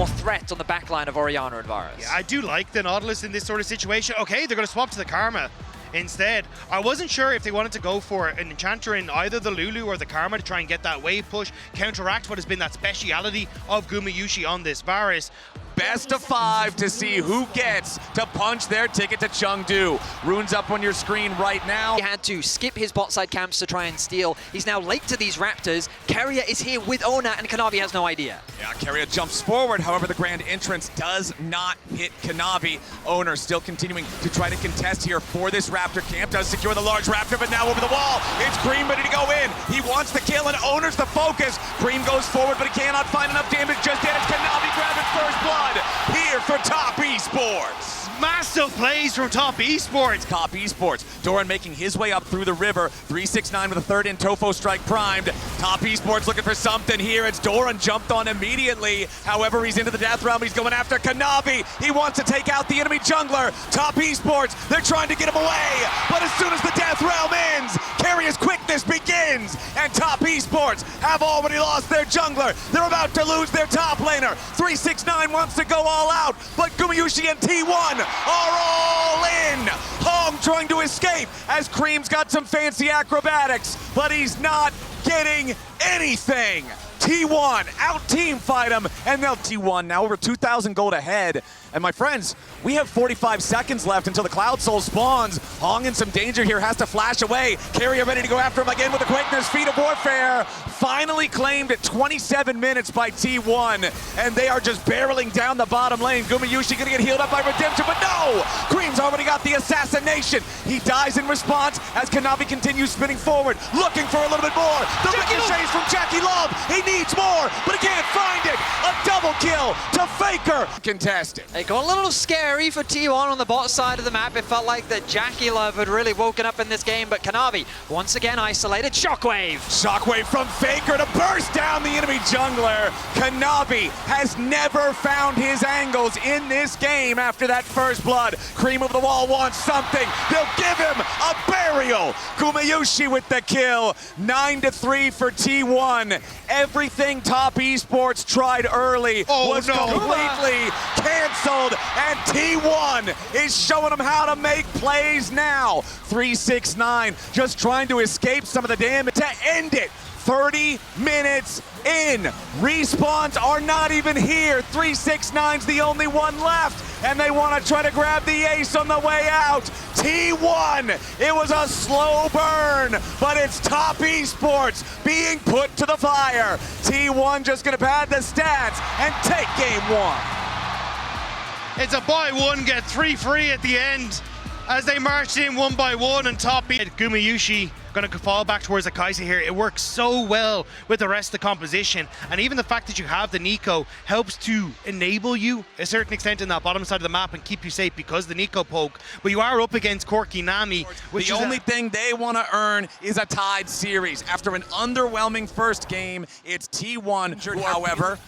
more threat on the backline of Orianna and Varus. Yeah, I do like the Nautilus in this sort of situation. Okay, they're going to swap to the Karma instead. I wasn't sure if they wanted to go for an Enchanter in either the Lulu or the Karma to try and get that wave push, counteract what has been that speciality of Gumayusi on this Varus. Best of 5 to see who gets to punch their ticket to Chengdu. Runes up on your screen right now. He had to skip his bot side camps to try and steal. He's now late to these Raptors. Keria is here with Ona, and Kanavi has no idea. Yeah, Keria jumps forward. However, the grand entrance does not hit Kanavi. Owner still continuing to try to contest here for this Raptor camp. Does secure the large Raptor, but now over the wall. It's Cream ready to go in. He wants the kill, and Owner's the focus. Cream goes forward, but he cannot find enough damage just yet. It's Kanavi grabbing first blood here for Top Esports. Massive plays from Top Esports. Top Esports. Doran making his way up through the river. 369 with a third in Tofo strike primed. Top Esports looking for something here. It's Doran jumped on immediately. However, he's into the death realm. He's going after Kanavi. He wants to take out the enemy jungler. Top Esports, they're trying to get him away. But as soon as the death realm ends, Keiria's quickness begins. And Top Esports have already lost their jungler. They're about to lose their top laner. 369 wants to go all out, but Gumayusi and T1 are all in. Hong trying to escape as Cream's got some fancy acrobatics, but he's not getting anything. T1 out team fight him, and they'll T1 now over 2,000 gold ahead. And my friends, we have 45 seconds left until the Cloud Soul spawns. Hong in some danger here, has to flash away. Keria ready to go after him again with a quickness. Feat of Warfare finally claimed at 27 minutes by T1, and they are just barreling down the bottom lane. Gumayusi gonna get healed up by Redemption, but no! Cream's already got the assassination. He dies in response as Kanavi continues spinning forward, looking for a little bit more. The ricochets from Jackie Love. He needs more, but he can't find it. A double kill to Faker. Contested. It got a little scary for T1 on the bot side of the map. It felt like that Jackie Love had really woken up in this game, but Kanavi once again isolated. Shockwave. Shockwave from Faker to burst down the enemy jungler. Kanavi has never found his angles in this game after that first blood. Cream of the Wall wants something. They'll give him a burial. Gumayusi with the kill. 9-3 for T1. Everything Top Esports tried early was completely canceled, and T1 is showing them how to make plays now. 369 just trying to escape some of the damage to end it. 30 minutes in. Respawns are not even here. 369's the only one left, and they want to try to grab the ace on the way out. T1, it was a slow burn, but it's Top Esports being put to the fire. T1 just going to pad the stats and take game 1. It's a buy one, get 3 free at the end as they marched in one by one, and Top Gumayusi going to fall back towards the Kai'Sa here. It works so well with the rest of the composition, and even the fact that you have the Nico helps to enable you a certain extent in that bottom side of the map and keep you safe because of the Nico poke. But you are up against Corki Nami, which the only thing they want to earn is a tied series. After an underwhelming first game, it's T1, however.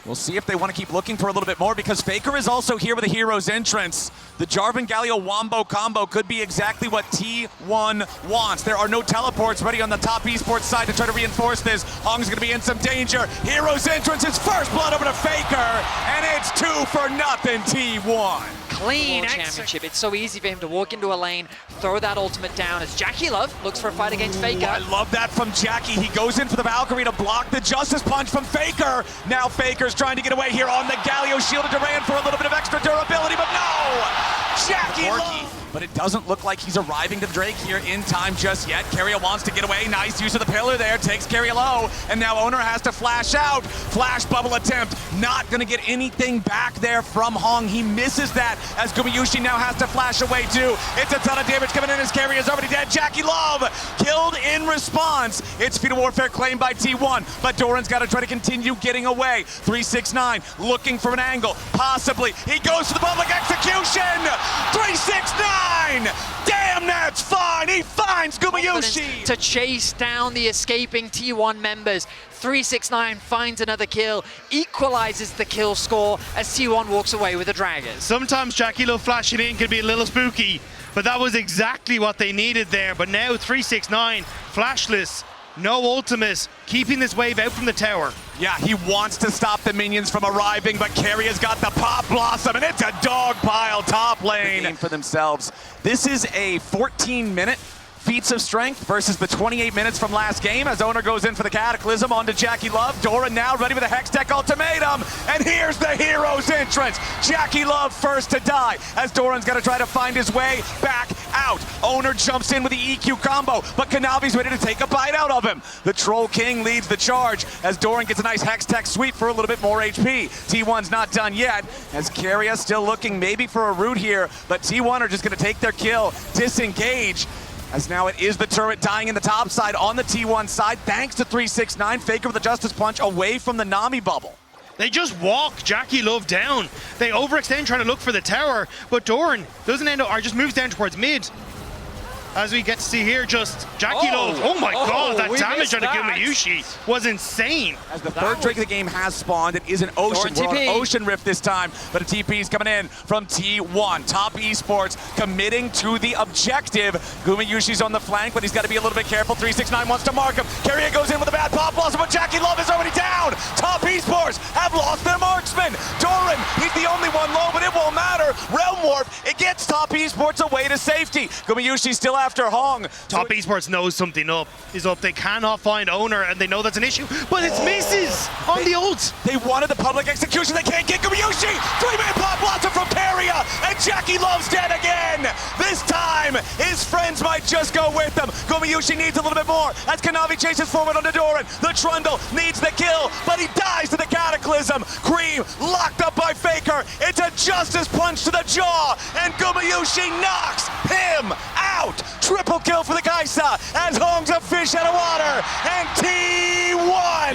We'll see if they want to keep looking for a little bit more, because Faker is also here with a hero's entrance. The Jarvan Galio Wombo combo could be exactly what T1 wants. There are no teleports ready on the Top Esports side to try to reinforce this. Hong's going to be in some danger. Hero's entrance is first blood over to Faker, and it's 2-0 T1. Clean championship. It's so easy for him to walk into a lane, throw that ultimate down as Jackie Love looks for a fight against Faker. I love that from Jackie. He goes in for the Valkyrie to block the Justice Punch from Faker. Now Faker's trying to get away here on the Galio, shielded Duran for a little bit of extra durability, but no! Jackie Love! But it doesn't look like he's arriving to Drake here in time just yet. Keria wants to get away. Nice use of the pillar there. Takes Keria low. And now Owner has to flash out. Flash bubble attempt. Not going to get anything back there from Hong. He misses that as Gumayusi now has to flash away too. It's a ton of damage coming in as Keria's already dead. Jackie Love killed in response. It's Feat of Warfare claimed by T1. But Doran's got to try to continue getting away. 369 looking for an angle. Possibly. He goes to the public execution. 369! Damn, that's fine! He finds Gumayusi! To chase down the escaping T1 members. 369 finds another kill, equalizes the kill score as T1 walks away with the Dragons. Sometimes Jackie Love flashing in can be a little spooky, but that was exactly what they needed there. But now 369, flashless, No ultimate, keeping this wave out from the tower. Yeah, he wants to stop the minions from arriving, but Carrier's got the Pop Blossom, and it's a dog pile top lane. The game for themselves. This is a 14-minute feats of strength versus the 28 minutes from last game as Owner goes in for the Cataclysm onto Jackie Love. Doran now ready with a Hex Tech ultimatum, and here's the hero's entrance. Jackie Love first to die as Doran's got to try to find his way back out. Owner jumps in with the EQ combo, but Kanavi's ready to take a bite out of him. The Troll King leads the charge as Doran gets a nice Hex Tech sweep for a little bit more HP. T1's not done yet as Carrier still looking maybe for a root here, but T1 are just going to take their kill, disengage. As now it is the turret dying in the top side on the T1 side, thanks to 369. Faker with the Justice Punch away from the Nami bubble. They just walk Jackie Love down. They overextend trying to look for the tower, but Doran doesn't end up, or just moves down towards mid. As we get to see here, just Jackie Love. Oh my god, that damage on the Gumayushi was insane. As the third drink of the game has spawned, it is an Ocean. We're on Ocean Rift this time, but a TP is coming in from T1. Top Esports committing to the objective. Gumayushi's on the flank, but he's got to be a little bit careful. 369 wants to mark him. Carrier goes in with a bad Pop Blossom, but Jackie Love is already down. Top Esports have lost their marksman. Doran, he's the only one low, but it won't matter. Realm Warp, it gets Top Esports away to safety. Gumayushi still after Hong. Top Esports knows something is up. They cannot find Owner, and they know that's an issue, but it's misses on the ult. They wanted the public execution. They can't get Gumayushi. 3-man Pop Blossom from Carrier, and Jackie Love's dead again. This time, his friends might just go with him. Gumayushi needs a little bit more as Kanavi chases forward on Doran. The Trundle needs the kill, but he dies to the Cataclysm. Cream locked up by Faker. It's a Justice Punch to the jaw, and Gumayushi knocks him out. Triple kill for the Kaisa as Hong's a fish out of water, and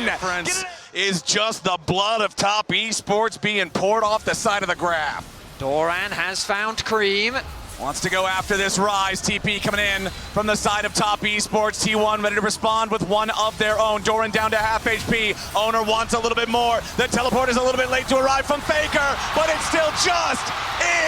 T1 is just the blood of Top Esports being poured off the side of the graph. Doran has found Cream. Wants to go after this Rise. TP coming in from the side of Top Esports. T1 ready to respond with one of their own. Doran down to half HP. Owner wants a little bit more. The teleport is a little bit late to arrive from Faker, but it's still just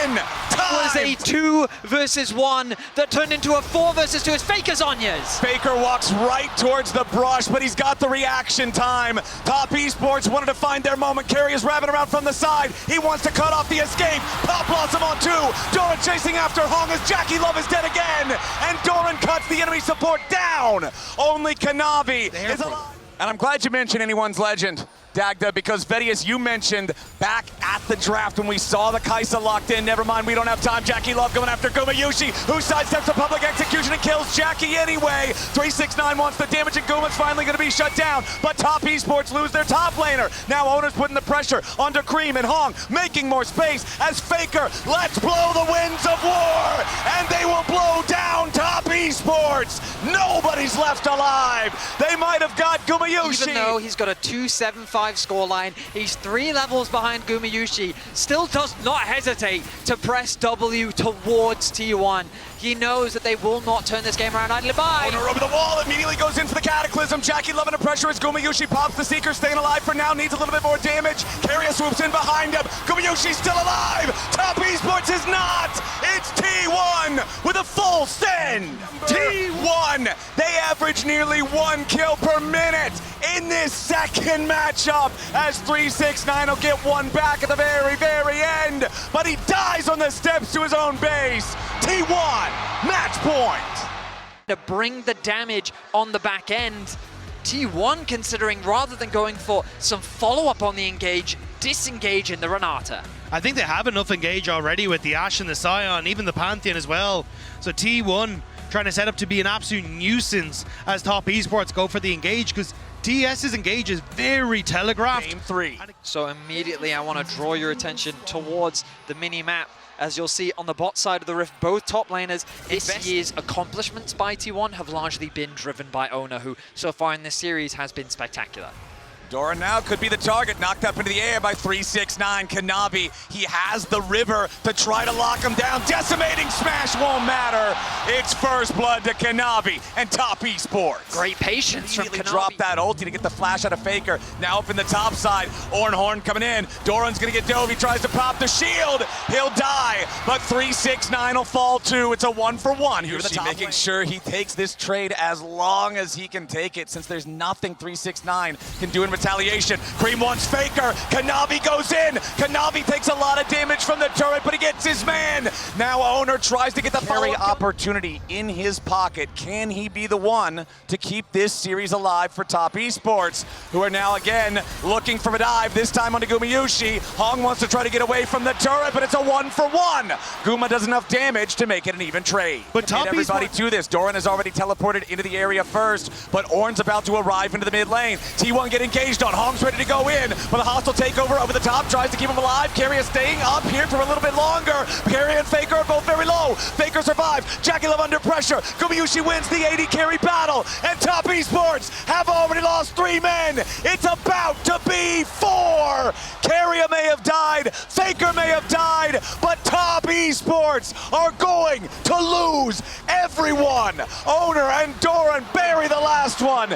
in time. It was a 2 versus 1 that turned into a 4 versus 2 as Faker's Onyas. Faker walks right towards the brush, but he's got the reaction time. Top Esports wanted to find their moment. Carrier's wrapping around from the side. He wants to cut off the escape. Pop Blossom on 2. Doran chasing after Hong as Jackie Love is dead again, and Doran cuts the enemy support down. Only Kanavi is alive. And I'm glad you mentioned anyone's legend, Dagda, because Vedius, you mentioned back at the draft when we saw the Kaisa locked in. Never mind, we don't have time. Jackie Love going after Gumayushi, who sidesteps the public execution and kills Jackie anyway. 369 wants the damage, and Guma's finally going to be shut down. But Top Esports lose their top laner. Now Owner's putting the pressure onto Cream and Hong, making more space as Faker lets blow the winds of war, and they will blow down Top Esports. Nobody's left alive. They might have got Gumayushi. Even though he's got a 2-7-5 scoreline, he's 3 levels behind Gumayushi, still does not hesitate to press W towards T1. He knows that they will not turn this game around idly by. Owner over the wall, immediately goes in for the Cataclysm. Jackie Love under pressure as Gumayushi pops the Seeker, staying alive for now, needs a little bit more damage. Carrier swoops in behind him. Gumayushi's still alive. Top Esports is not. It's T1 with a full send. T1, they average nearly 1 kill per minute in this second matchup as 369 will get one back at the very, very end, but he dies on the steps to his own base. T1, match point. To bring the damage on the back end, T1 considering rather than going for some follow-up on the engage, disengage in the Renata. I think they have enough engage already with the Ashe and the Scion, even the Pantheon as well. So T1 trying to set up to be an absolute nuisance as Top Esports go for the engage, because TES's engage is very telegraphed. Game 3. So immediately I want to draw your attention towards the mini-map. As you'll see on the bot side of the Rift, both top laners, this year's accomplishments by T1 have largely been driven by Owner, who so far in this series has been spectacular. Doran now could be the target, knocked up into the air by 369. Kanavi, he has the river to try to lock him down. Decimating smash won't matter. It's first blood to Kanavi and Top Esports. Great patience from Immediately Kanavi. dropped that ulti to get the flash out of Faker. Now up in the top side, Ornhorn coming in. Doran's gonna get dove, he tries to pop the shield. He'll die, but 369 will fall too. It's a 1-for-1 here to the top making sure he takes this trade as long as he can take it, since there's nothing 369 can do in retaliation. Cream wants Faker. Kanavi goes in. Kanavi takes a lot of damage from the turret, but he gets his man. Now Owner tries to get the carry opportunity in his pocket. Can he be the one to keep this series alive for Top Esports, who are now again looking for a dive, this time onto Gumayushi. Hong wants to try to get away from the turret, but it's a 1-for-1. Guma does enough damage to make it an even trade. But Top everybody to this. Doran has already teleported into the area first, but Ornn's about to arrive into the mid lane. T1 get engaged on. Hong's ready to go in, but the hostile takeover over the top tries to keep him alive. Carrier staying up here for a little bit longer. Carrier and Faker are both very low. Faker survives. Jackie Love under pressure. Gumayushi wins the AD carry battle, and Top Esports have already lost 3 men. It's about to be 4. Carrier may have died, Faker may have died, but Top Esports are going to lose everyone. Owner and Doran bury the last one.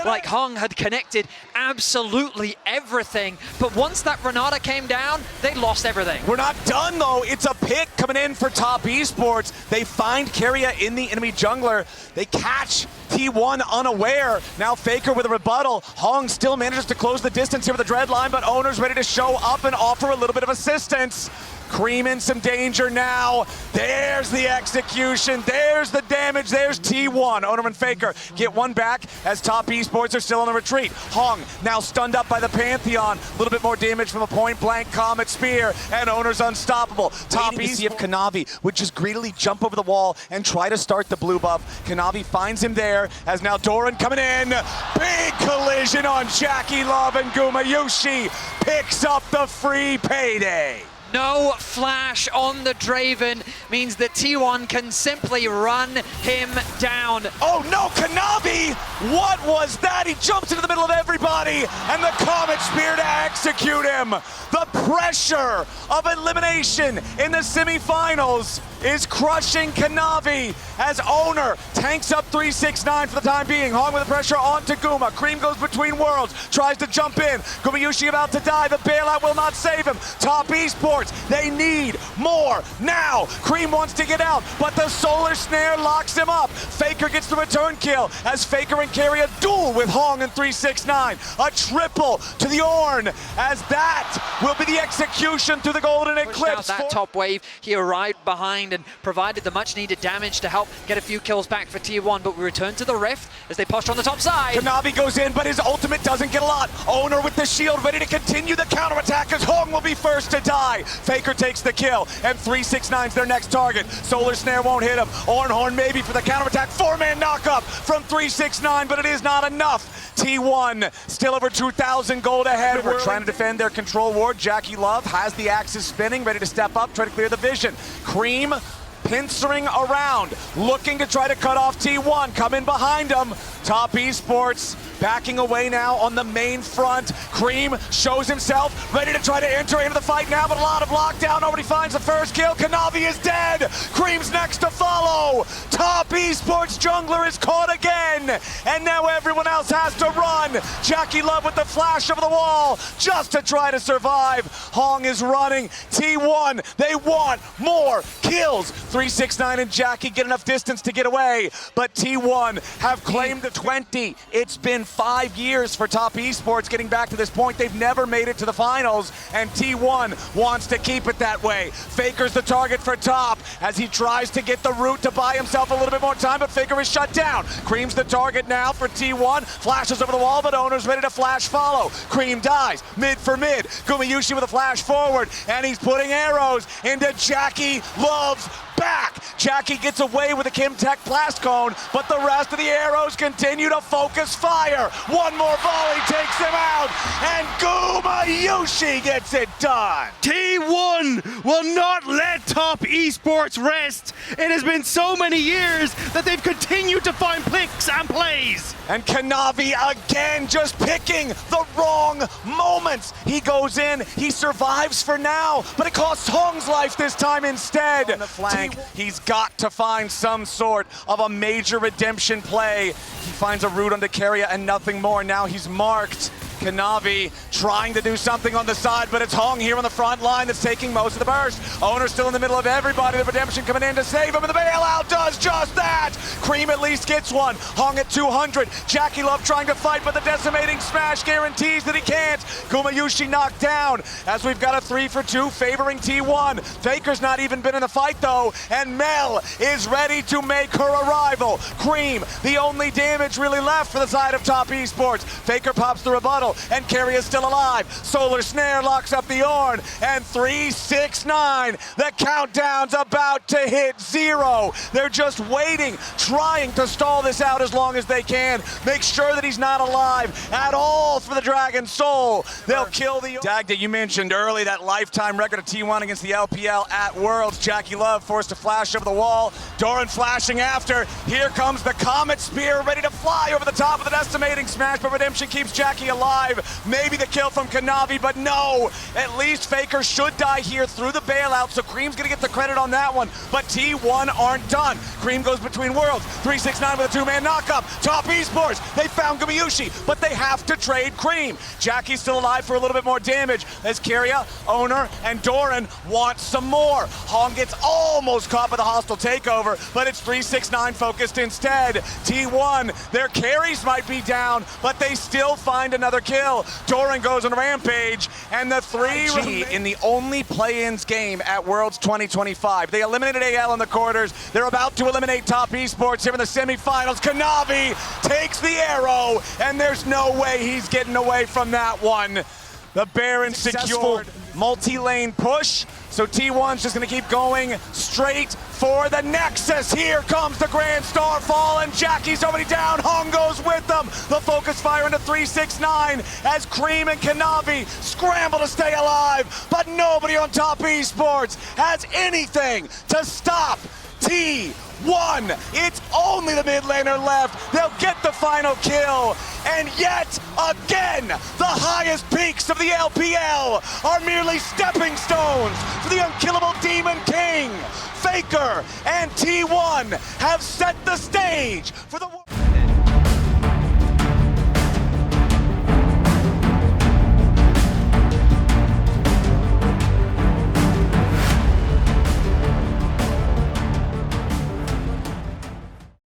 Like Hong had connected absolutely everything, but once that Renata came down, they lost everything. We're not done though. It's a pick coming in for Top Esports. They find Carrier in the enemy jungler. They catch T1 unaware. Now Faker with a rebuttal. Hong still manages to close the distance here with the dread line, but Owner's ready to show up and offer a little bit of assistance. Cream in some danger now. There's the execution. There's the damage. There's T1. Owner and Faker get one back as Top Esports are still on the retreat. Hong now stunned up by the Pantheon. A little bit more damage from a point-blank Comet Spear, and Owner's unstoppable. Top Esports see if Kanavi would just greedily jump over the wall and try to start the blue buff. Kanavi finds him there as now Doran coming in. Big collision on Jackie Love, and Gumayushi picks up the free payday. No flash on the Draven means that T1 can simply run him down. Oh no, Kanavi! What was that? He jumps into the middle of everybody, and the Comet Spear to execute him. The pressure of elimination in the semifinals is crushing Kanavi as Owner tanks up 369 for the time being. Hong with the pressure onto Guma. Cream goes between worlds, tries to jump in. Gumayushi about to die. The bailout will not save him. Top Esports, they need more now. Cream wants to get out, but the Solar Snare locks him up. Faker gets the return kill as Faker and Carry a duel with Hong and 369. A triple to the Ornn as that will be the execution through the Golden Eclipse. Out that top wave, he arrived behind and provided the much needed damage to help get a few kills back for T1, but we return to the Rift as they posture on the top side. Kanavi goes in, but his ultimate doesn't get a lot. Owner with the shield ready to continue the counterattack as Hong will be first to die. Faker takes the kill, and 369's their next target. Solar Snare won't hit him. Ornhorn maybe for the counterattack. 4-man knockup from 369, but it is not enough. T1 still over 2,000 gold ahead. We're trying to defend their control ward. Jackie Love has the axes spinning, ready to step up, try to clear the vision. Cream pincering around, looking to try to cut off T1. Come in behind him. Top Esports backing away now on the main front. Cream shows himself, ready to try to enter into the fight now, but a lot of lockdown. Nobody finds the first kill. Kanavi is dead. Cream's next to follow. Top Esports jungler is caught again, and now everyone else has to run. Jackie Love with the flash over the wall just to try to survive. Hong is running. T1, they want more kills. 369 and Jackie get enough distance to get away, but T1 have claimed the 20. It's been 5 years for Top Esports getting back to this point. They've never made it to the finals, and T1 wants to keep it that way. Faker's the target for Top as he tries to get the root to buy himself a little bit more time, but Faker is shut down. Cream's the target now for T1. Flashes over the wall, but Owner's ready to flash follow. Cream dies, mid for mid. Gumayushi with a flash forward, and he's putting arrows into Jackie Love's back. Jackie gets away with a Kimtech blast cone, but the rest of the arrows continue to focus fire. One more volley takes him out, and Gumayushi gets it done. T1 will not let Top Esports rest. It has been so many years that they've continued to find picks and plays. And Kanavi again just picking the wrong moments. He goes in, he survives for now, but it costs Hong's life this time instead. On the flank, he's got to find some sort of a major redemption play. He finds a route onto Keria and nothing more. Now he's marked. Kanavi trying to do something on the side, but it's Hong here on the front line that's taking most of the burst. Owner still in the middle of everybody. The redemption coming in to save him, and the bailout does just that. Cream at least gets one. Hong at 200. Jackie Love trying to fight, but the decimating smash guarantees that he can't. Gumayushi knocked down as we've got a 3-for-2 favoring T1. Faker's not even been in the fight though, and Mel is ready to make her arrival. Cream, the only damage really left for the side of Top Esports. Faker pops the rebuttal, and Keria is still alive. Solar Snare locks up the Ornn, and 3-6-9. The countdown's about to hit 0. They're just waiting, trying to stall this out as long as they can. Make sure that he's not alive at all for the Dragon Soul. They'll kill the Dagda. You mentioned early that lifetime record of T1 against the LPL at Worlds. Jackie Love forced to flash over the wall. Doran flashing after. Here comes the Comet Spear ready to fly over the top of the decimating smash, but Redemption keeps Jackie alive. Maybe the kill from Kanavi, but no. At least Faker should die here through the bailout, so Cream's gonna get the credit on that one. But T1 aren't done. Cream goes between worlds. 3-6-9 with a 2-man knockup. Top Esports, they found Gumayushi, but they have to trade Cream. Jackie's still alive for a little bit more damage as Keria, Owner, and Doran want some more. Hong gets almost caught by the hostile takeover, but it's 3-6-9 focused instead. T1, their carries might be down, but they still find another kill. Doran goes on a rampage, and the 3 in the only play-ins game at Worlds 2025. They eliminated AL in the quarters. They're about to eliminate Top Esports here in the semifinals. Kanavi takes the arrow, and there's no way he's getting away from that one. The Baron secured multi-lane push, so T1's just gonna keep going straight for the Nexus. Here comes the Grand Starfall, and Jackie's already down. Hong goes with them. The focus fire into 3-6-9 as Cream and Kanavi scramble to stay alive, but nobody on Top Esports has anything to stop T1. It's only the mid laner left. They'll get the final kill. And yet again, the highest peaks of the LPL are merely stepping stones for the unkillable Demon King. Faker and T1 have set the stage for the